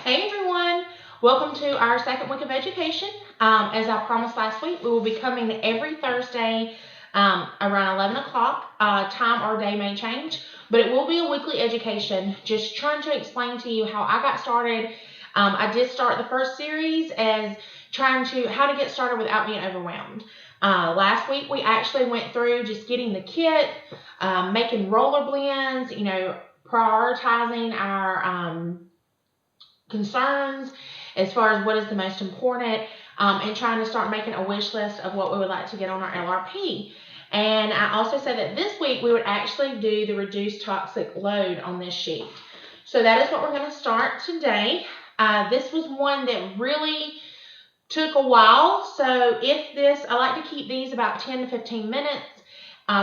Hey everyone, welcome to our second week of education. As I promised last week, we will be coming every Thursday around 11 o'clock. Time or day may change, but it will be a weekly education, just trying to explain to you how I got started. I did start the first series as trying to how to get started without being overwhelmed. Last week we actually went through just getting the kit, making roller blends, prioritizing our concerns as far as what is the most important, and trying to start making a wish list of what we would like to get on our LRP. And I also said that this week we would actually do the reduced toxic load on this sheet. So that is what we're going to start today. This was one that really took a while. So I like to keep these about 10 to 15 minutes.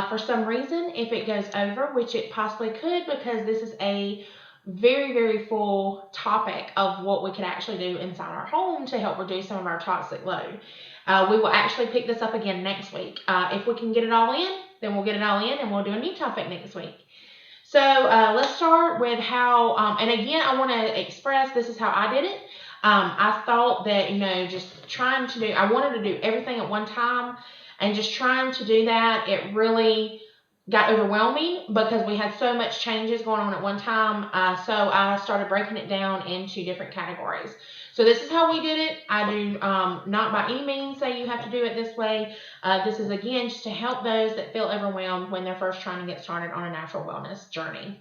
For some reason, if it goes over, which it possibly could, because this is a very, very full topic of what we can actually do inside our home to help reduce some of our toxic load. We will actually pick this up again next week. If we can get it all in, then we'll get it all in and we'll do a new topic next week. So let's start with how, and again, I want to express this is how I did it. I thought that, I wanted to do everything at one time, and just trying to do that, it really got overwhelming because we had so much changes going on at one time. So I started breaking it down into different categories. So this is how we did it. I do not by any means say you have to do it this way. This is again just to help those that feel overwhelmed when they're first trying to get started on a natural wellness journey.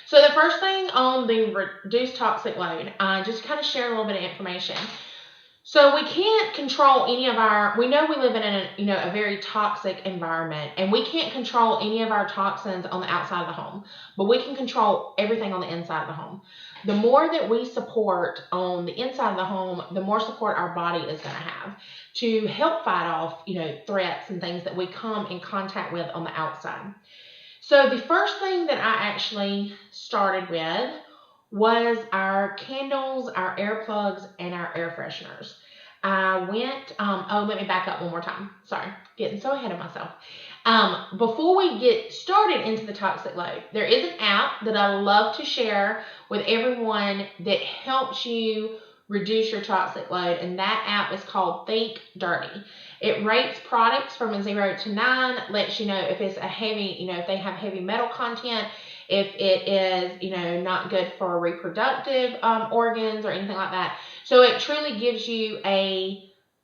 So the first thing on the reduced toxic load, just kind of share a little bit of information. So we can't control any of we know we live in a very toxic environment, and we can't control any of our toxins on the outside of the home, but we can control everything on the inside of the home. The more that we support on the inside of the home, the more support our body is going to have to help fight off, threats and things that we come in contact with on the outside. So the first thing that I actually started with was our candles, our air plugs, and our air fresheners. Let me back up one more time. Sorry, getting so ahead of myself. Before we get started into the toxic load, there is an app that I love to share with everyone that helps you reduce your toxic load, and that app is called Think Dirty. It rates products from a 0 to 9, lets you know if it's a heavy, if they have heavy metal content, if it is, not good for reproductive organs or anything like that. So it truly gives you a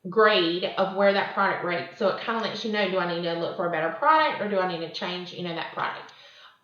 grade of where that product rates. So it kind of lets you know, do I need to look for a better product or do I need to change, that product?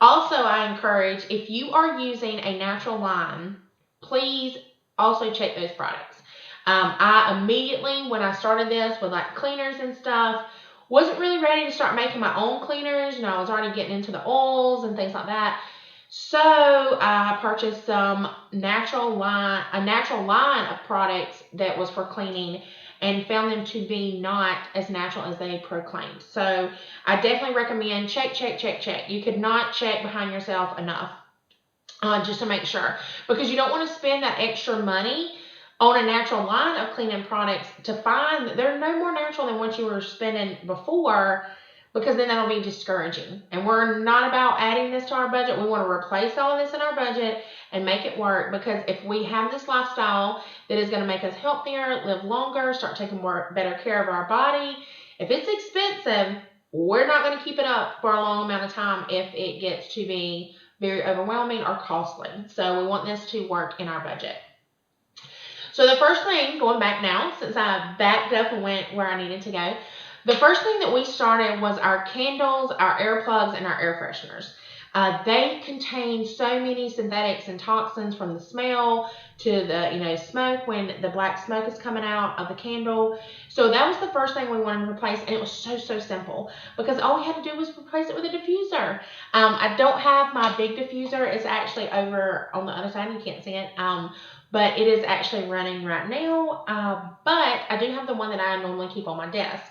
Also, I encourage, if you are using a natural line, please also check those products. I immediately, when I started this with like cleaners and stuff, wasn't really ready to start making my own cleaners. I was already getting into the oils and things like that. So I purchased a natural line of products that was for cleaning, and found them to be not as natural as they proclaimed. So I definitely recommend check. You could not check behind yourself enough, just to make sure, because you don't want to spend that extra money on a natural line of cleaning products to find that they're no more natural than what you were spending before, because then that'll be discouraging. And we're not about adding this to our budget. We want to replace all of this in our budget and make it work, because if we have this lifestyle that is going to make us healthier, live longer, start taking better care of our body, if it's expensive, we're not going to keep it up for a long amount of time if it gets to be very overwhelming or costly. So we want this to work in our budget. So the first thing, going back now, since I backed up and went where I needed to go, the first thing that we started was our candles, our air plugs, and our air fresheners. They contain so many synthetics and toxins, from the smell to the smoke when the black smoke is coming out of the candle. So that was the first thing we wanted to replace, and it was so simple, because all we had to do was replace it with a diffuser. I don't have my big diffuser. It's actually over on the other side. You can't see it. But it is actually running right now. But I do have the one that I normally keep on my desk.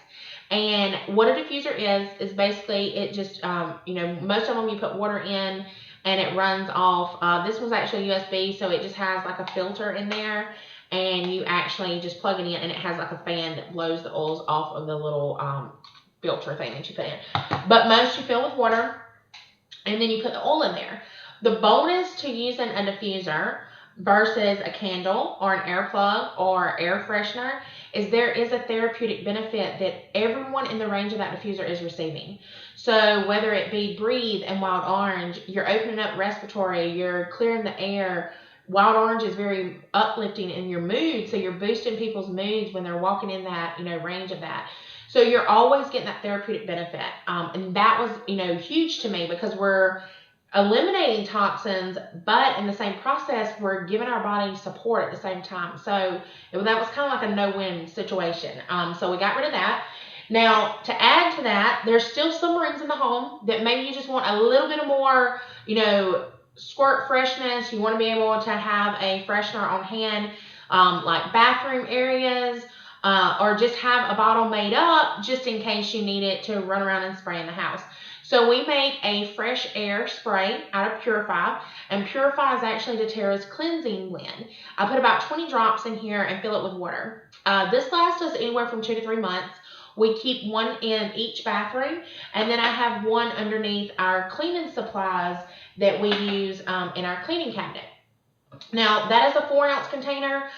And what a diffuser is basically, it just, most of them you put water in and it runs off. This one's actually USB, so it just has like a filter in there, and you actually just plug it in, and it has like a fan that blows the oils off of the little filter thing that you put in. But most you fill with water, and then you put the oil in there. The bonus to using a diffuser versus a candle or an air plug or air freshener is there is a therapeutic benefit that everyone in the range of that diffuser is receiving. So whether it be breathe and wild orange, you're opening up respiratory, you're clearing the air. Wild orange is very uplifting in your mood, so you're boosting people's moods when they're walking in that range of that. So you're always getting that therapeutic benefit, and that was huge to me because we're eliminating toxins, but in the same process, we're giving our body support at the same time. So that was kind of like a no-win situation. So we got rid of that. Now, to add to that, there's still some rooms in the home that maybe you just want a little bit more, squirt freshness. You want to be able to have a freshener on hand, like bathroom areas, or just have a bottle made up just in case you need it to run around and spray in the house. So we make a fresh air spray out of Purify, and Purify is actually doTERRA's cleansing blend. I put about 20 drops in here and fill it with water. This lasts us anywhere from 2 to 3 months. We keep one in each bathroom, and then I have one underneath our cleaning supplies that we use in our cleaning cabinet. Now, that is a 4-ounce container,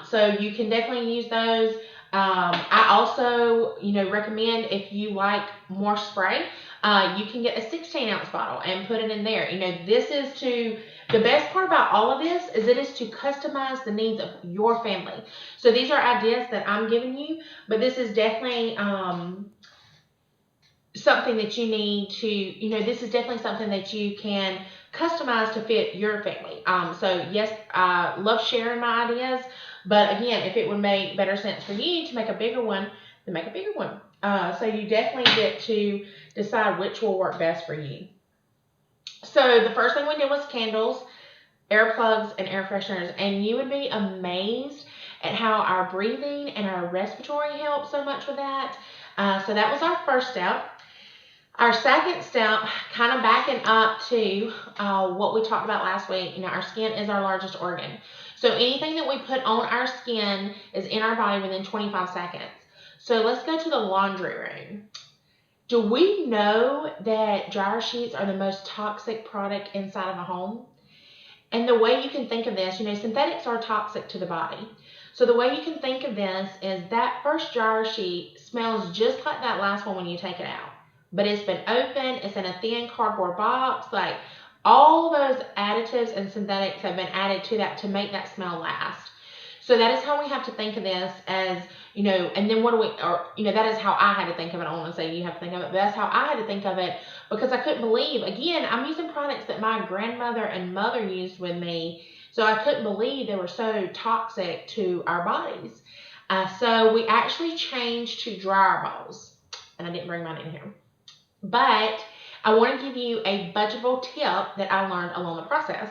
so you can definitely use those. I also, recommend if you like more spray, you can get a 16-ounce bottle and put it in there. The best part about all of this is it is to customize the needs of your family. So these are ideas that I'm giving you, but this is definitely something that you need to, this is definitely something that you can customize to fit your family. So yes, I love sharing my ideas, but again, if it would make better sense for you to make a bigger one, then make a bigger one. So you definitely get to decide which will work best for you. So the first thing we did was candles, air plugs, and air fresheners, and you would be amazed at how our breathing and our respiratory help so much with that. So that was our first step. Our second step, kind of backing up to what we talked about last week, our skin is our largest organ. So anything that we put on our skin is in our body within 25 seconds. So let's go to the laundry room. Do we know that dryer sheets are the most toxic product inside of a home? And the way you can think of this, synthetics are toxic to the body. So the way you can think of this is that first dryer sheet smells just like that last one when you take it out. But it's been open, it's in a thin cardboard box, like all those additives and synthetics have been added to that to make that smell last. So that is how we have to think of this as, and then that is how I had to think of it. I don't want to say you have to think of it, but that's how I had to think of it because I couldn't believe, again, I'm using products that my grandmother and mother used with me. So I couldn't believe they were so toxic to our bodies. So we actually changed to dryer balls, and I didn't bring mine in here. But I want to give you a budgetable tip that I learned along the process.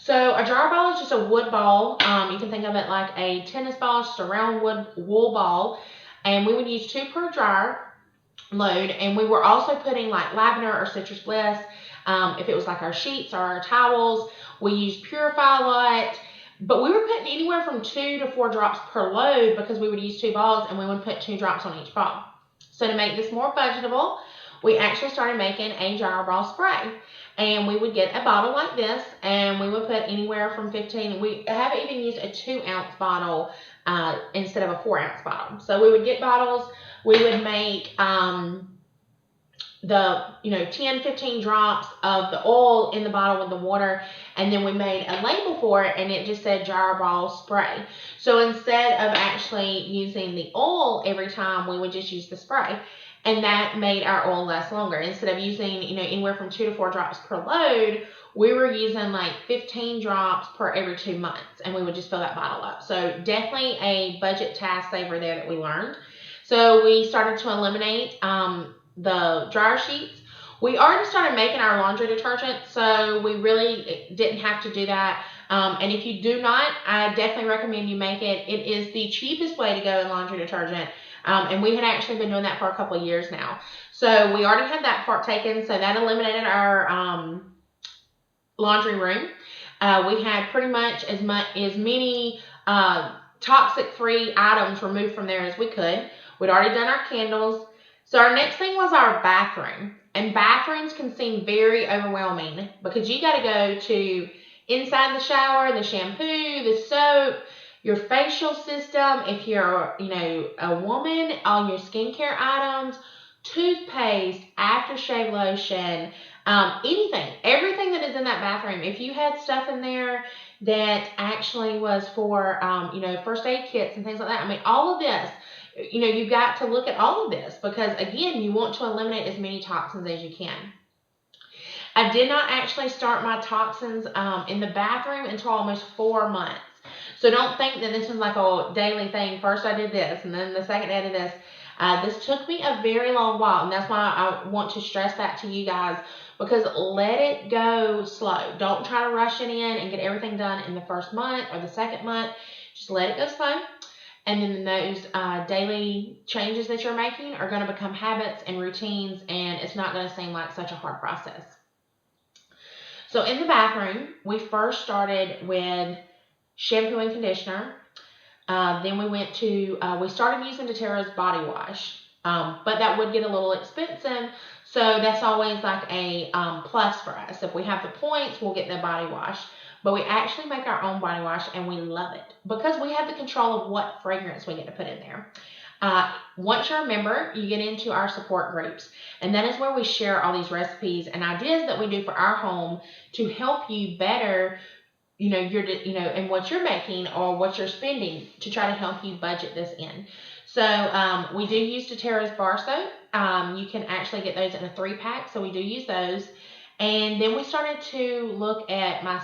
So a dryer ball is just a wood ball. You can think of it like a tennis ball, just a round wool ball. And we would use 2 per dryer load. And we were also putting like lavender or citrus bliss. If it was like our sheets or our towels, we used Purify a lot. But we were putting anywhere from 2 to 4 drops per load because we would use 2 balls and we would put 2 drops on each ball. So to make this more budgetable, we actually started making a dryer ball spray. And we would get a bottle like this, and we would put anywhere from 15. We have even used a 2-ounce bottle instead of a 4-ounce bottle. So we would get bottles. We would make 10, 15 drops of the oil in the bottle with the water, and then we made a label for it, and it just said dryer ball spray. So instead of actually using the oil every time, we would just use the spray. And that made our oil last longer. Instead of using, anywhere from 2 to 4 drops per load, we were using like 15 drops per every 2 months. And we would just fill that bottle up. So definitely a budget task saver there that we learned. So we started to eliminate the dryer sheets. We already started making our laundry detergent, so we really didn't have to do that. And if you do not, I definitely recommend you make it. It is the cheapest way to go in laundry detergent. And we had actually been doing that for a couple of years now. So we already had that part taken. So that eliminated our laundry room. We had pretty much as many toxic-free items removed from there as we could. We'd already done our candles. So our next thing was our bathroom. And bathrooms can seem very overwhelming because you got to go to inside the shower, the shampoo, the soap, your facial system, if you're, a woman, all your skincare items, toothpaste, aftershave lotion, anything, everything that is in that bathroom. If you had stuff in there that actually was for, first aid kits and things like that, I mean, all of this, you've got to look at all of this because, again, you want to eliminate as many toxins as you can. I did not actually start my toxins in the bathroom until almost 4 months. So don't think that this is like a daily thing. First I did this, and then the second day I did this. This took me a very long while, and that's why I want to stress that to you guys, because let it go slow. Don't try to rush it in and get everything done in the first month or the second month. Just let it go slow. And then those daily changes that you're making are going to become habits and routines, and it's not going to seem like such a hard process. So in the bathroom, we first started with shampoo and conditioner. Then we started using doTERRA's body wash, but that would get a little expensive. So that's always like a plus for us. If we have the points, we'll get the body wash. But we actually make our own body wash, and we love it because we have the control of what fragrance we get to put in there. Once you're a member, you get into our support groups, and that is where we share all these recipes and ideas that we do for our home to help you better, and what you're making or what you're spending to try to help you budget this in. So we do use doTERRA's bar soap. You can actually get those in a 3-pack, so we do use those. And then we started to look at my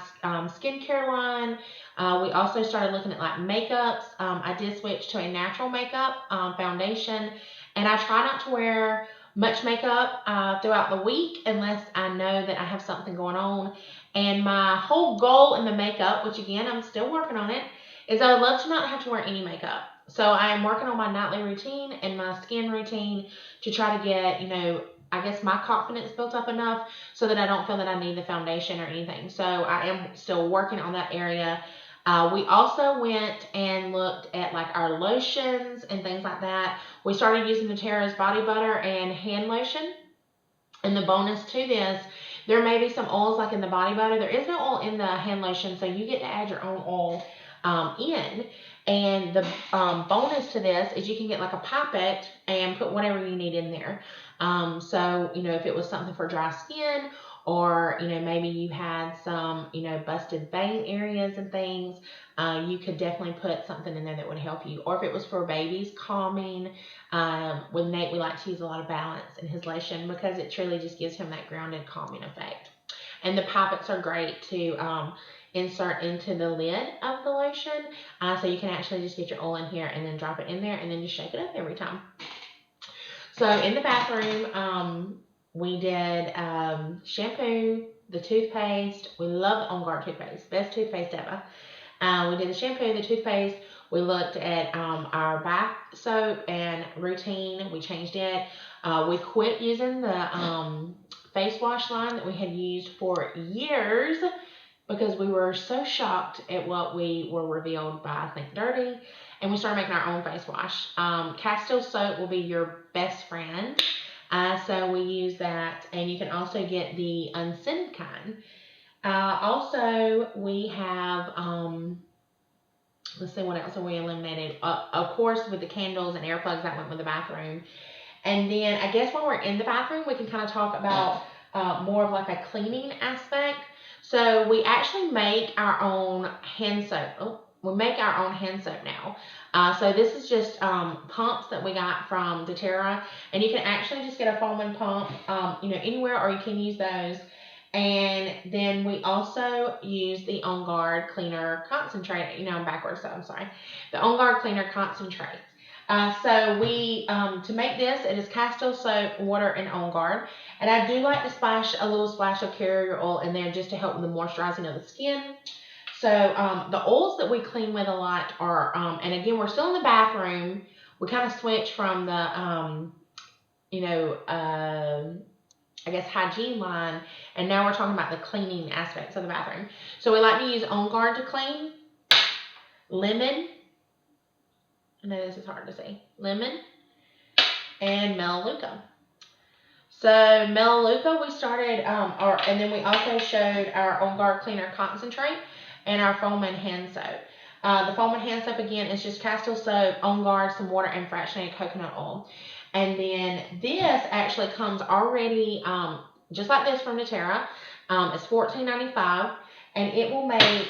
skincare line. We also started looking at like makeups. I did switch to a natural makeup foundation, and I try not to wear much makeup throughout the week unless I know that I have something going on. And my whole goal in the makeup, which again, I'm still working on it, is I would love to not have to wear any makeup. So I am working on my nightly routine and my skin routine to try to get, I guess my confidence built up enough so that I don't feel that I need the foundation or anything. So I am still working on that area. We also went and looked at like our lotions and things like that. We started using doTERRA's body butter and hand lotion. And the bonus to this, there may be some oils like in the body butter. There is no oil in the hand lotion, so you get to add your own oil in. And the bonus to this is you can get like a pipette and put whatever you need in there. So, if it was something for dry skin, or, maybe you had some, busted vein areas and things, you could definitely put something in there that would help you. Or if it was for babies, calming. With Nate, we like to use a lot of balance in his lotion because it truly just gives him that grounded, calming effect. And the pipettes are great to insert into the lid of the lotion. So you can actually just get your oil in here and then drop it in there and then just shake it up every time. So in the bathroom, we did shampoo, the toothpaste. We love the On Guard toothpaste. Best toothpaste ever. We did the shampoo, the toothpaste. We looked at our bath soap and routine. We changed it. We quit using the face wash line that we had used for years because we were so shocked at what we were revealed by Think Dirty. And we started making our own face wash. Castile soap will be your best friend. So we use that. And you can also get the unscented kind. Also, we have, let's see what else have we eliminated. Of course, with the candles and earplugs, that went with the bathroom. And then I guess when we're in the bathroom, we can kind of talk about more of like a cleaning aspect. So we actually make our own hand soap. We make our own hand soap now. So this is just pumps that we got from doTERRA. And you can actually just get a foaming pump, anywhere, or you can use those. And then we also use the On Guard Cleaner Concentrate. I'm backwards, so I'm sorry. The On Guard Cleaner Concentrate. So we, to make this, it is Castile soap, water, and On Guard. And I do like to splash a little splash of carrier oil in there just to help with the moisturizing of the skin. So the oils that we clean with a lot are, and again, we're still in the bathroom. We kind of switch from the, I guess hygiene line, and now we're talking about the cleaning aspects of the bathroom. So we like to use On Guard to clean, lemon, I know this is hard to say, lemon, and Melaleuca. So Melaleuca, we started, and then we also showed our On Guard Cleaner Concentrate and our foam and hand soap. The foam and hand soap again is just Castile soap, On Guard, some water, and fractionated coconut oil. And then this actually comes already, just like this from doTERRA. It's $14.95, and it will make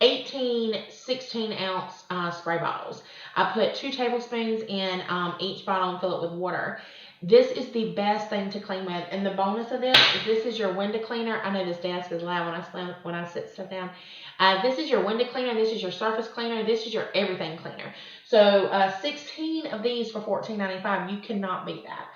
18 16-ounce spray bottles. I put 2 tablespoons in each bottle and fill it with water. This is the best thing to clean with, and the bonus of this is this is your window cleaner. I know this desk is loud when I sit stuff down. This is your window cleaner. This is your surface cleaner. This is your everything cleaner. So 16 of these for $14.95. You cannot beat that.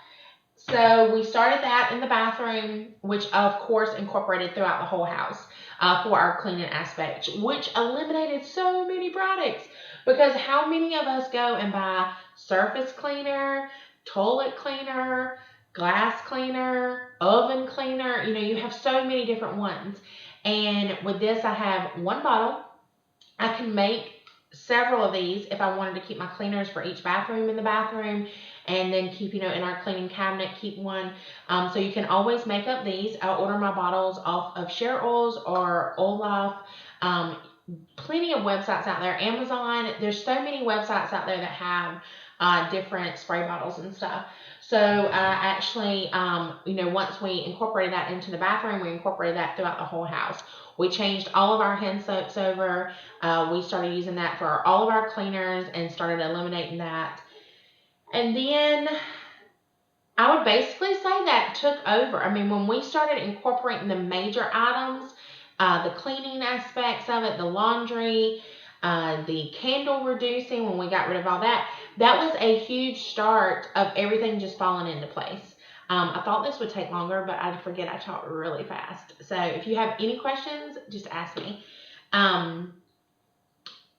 So we started that in the bathroom, which of course incorporated throughout the whole house for our cleaning aspect, which eliminated so many products. Because how many of us go and buy surface cleaner, toilet cleaner, glass cleaner, oven cleaner? You know, you have so many different ones. And with this, I have 1 bottle. I can make several of these if I wanted to keep my cleaners for each bathroom in the bathroom, and then keep, in our cleaning cabinet, keep one. So you can always make up these. I'll order my bottles off of Share Oils or Olaf. Plenty of websites out there. Amazon. There's so many websites out there that have different spray bottles and stuff. So actually, once we incorporated that into the bathroom, we incorporated that throughout the whole house. We changed all of our hand soaps over. We started using that for all of our cleaners and started eliminating that. And then I would basically say that took over. I mean, when we started incorporating the major items, the cleaning aspects of it, the laundry, the candle reducing, when we got rid of all that, that was a huge start of everything just falling into place. I thought this would take longer, but I forget I talk really fast. So if you have any questions, just ask me.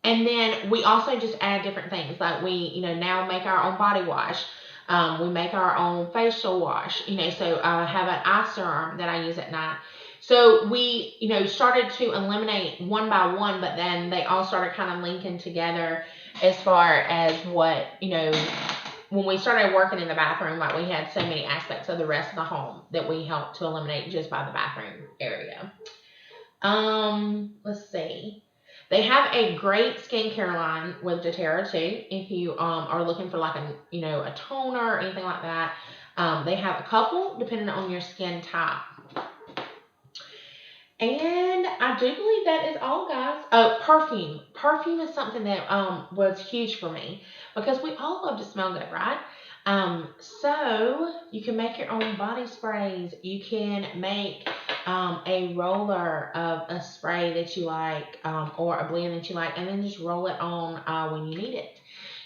And then we also just add different things. Like we, now make our own body wash. We make our own facial wash. So I have an eye serum that I use at night. So we, started to eliminate one by one, but then they all started kind of linking together as far as what, when we started working in the bathroom, like we had so many aspects of the rest of the home that we helped to eliminate just by the bathroom area. Let's see. They have a great skincare line with doTERRA too. If you are looking for like a toner or anything like that, they have a couple depending on your skin type. And I do believe that is all, guys. Oh, perfume. Perfume is something that was huge for me because we all love to smell good, right? So you can make your own body sprays. You can make a roller of a spray that you like or a blend that you like, and then just roll it on when you need it.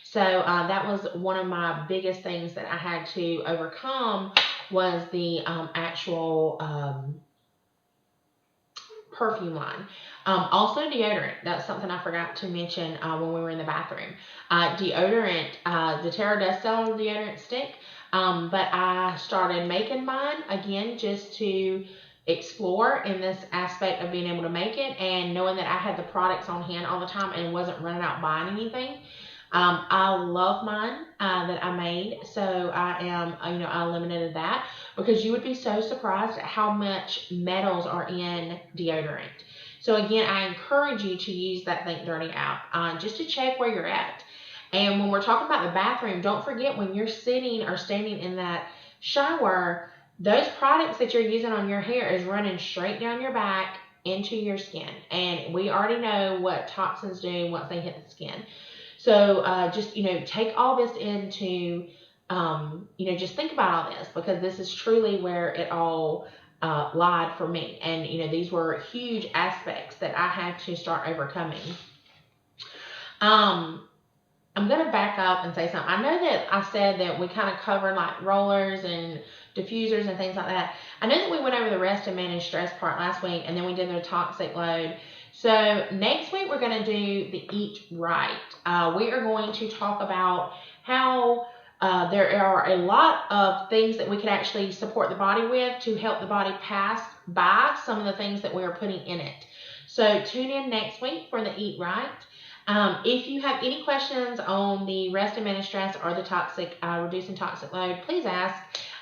So that was one of my biggest things that I had to overcome was the actual perfume line. Also deodorant. That's something I forgot to mention when we were in the bathroom. Deodorant, doTERRA does sell a deodorant stick, but I started making mine again just to explore in this aspect of being able to make it and knowing that I had the products on hand all the time and wasn't running out buying anything. I love mine that I made, so I eliminated that because you would be so surprised at how much metals are in deodorant. So again, I encourage you to use that Think Dirty app just to check where you're at. And when we're talking about the bathroom, don't forget when you're sitting or standing in that shower, those products that you're using on your hair is running straight down your back into your skin. And we already know what toxins do once they hit the skin. So just, take all this into, just think about all this because this is truly where it all lied for me. And, these were huge aspects that I had to start overcoming. I'm going to back up and say something. I know that I said that we kind of covered like rollers and diffusers and things like that. I know that we went over the rest and managed stress part last week, and then we did the toxic load. So next week we're going to do the Eat Right. We are going to talk about how there are a lot of things that we can actually support the body with to help the body pass by some of the things that we are putting in it. So tune in next week for the Eat Right. If you have any questions on the rest and manage stress or the toxic, reducing toxic load, please ask.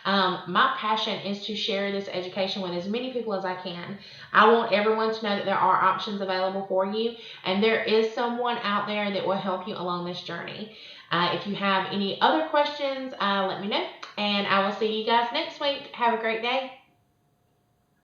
My passion is to share this education with as many people as I can. I want everyone to know that there are options available for you, and there is someone out there that will help you along this journey. If you have any other questions, let me know, and I will see you guys next week. Have a great day.